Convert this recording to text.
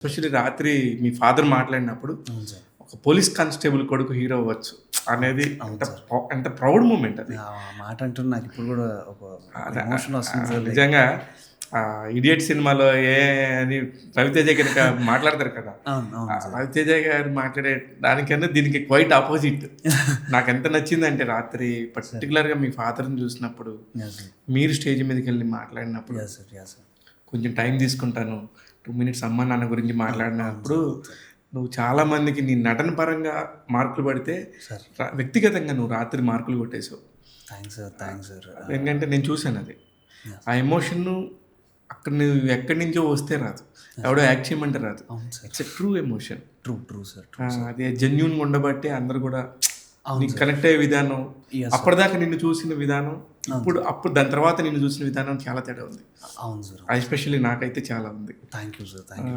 Especially రాత్రి మీ father మాట్లాడినప్పుడు, అవును సార్. ఒక పోలీస్ కానిస్టేబుల్ కొడుకు హీరో అవ్వచ్చు అనేది అవును ఎంత సార్. ఎంత ప్రౌడ్ మూమెంట్ అది. ఆ మాట అంటుంటే నాకిప్పుడు గూడా ఒక అదే ఎమోషన్ వస్తుంది సార్. నిజంగా 'ఇడియట్' సినిమాలో అని రవితేజ గనుక మాట్లాడతారు కదా! అవును. అవును సార్. రవితేజ గారు మాట్లాడే దానికన్నా దీనికి క్వైట్ ఆపోజిట్. నాకెంత నచ్చిందంటే రాత్రి పర్టిక్యులర్‌గా మీ ఫాదర్‌ని చూసినప్పుడు, యాహ్! సార్. మీరు స్టేజ్ మీదకెళ్ళి మాట్లాడినప్పుడు, యాహ్! సార్. యాహ్! సార్. కొంచెం టైం తీసుకుంటాను. 2 మినిట్స్ అమ్మా, నాన్న గురించి మాట్లాడినప్పుడు నువ్వు చాలా మందికి నీ నటన పరంగా మార్కులు పడితే, సార్. వ్యక్తిగతంగా నువ్వు రాత్రి మార్కులు కొట్టేసావు. Thanks sir. Thanks sir. ఎందుకంటే నేను చూసాను అది. యాహ్! ఆ ఎమోషన్‌ను అక్కడ నువ్వు ఎక్కడి నుంచో వస్తే రాదు. ఎవడో యాక్ట్ చేయమంటే రాదు. అవును sir. It's a true emotion. True sir. True sir. అది జెన్యూన్‌గా ఉండబట్టే అందరూ కూడా అవును నీకు సార్. కనెక్ట్ అయ్యే విధానం, Yes, sir. అప్పటిదాకా నిన్ను చూసిన విధానం, అప్పుడు దాని తర్వాత నిన్ను చూసిన విధానం చాలా తేడా ఉంది. అవును సార్. ఎస్పెషల్లీ నాకైతే చాలా ఉంది. Thank you sir. Thank you.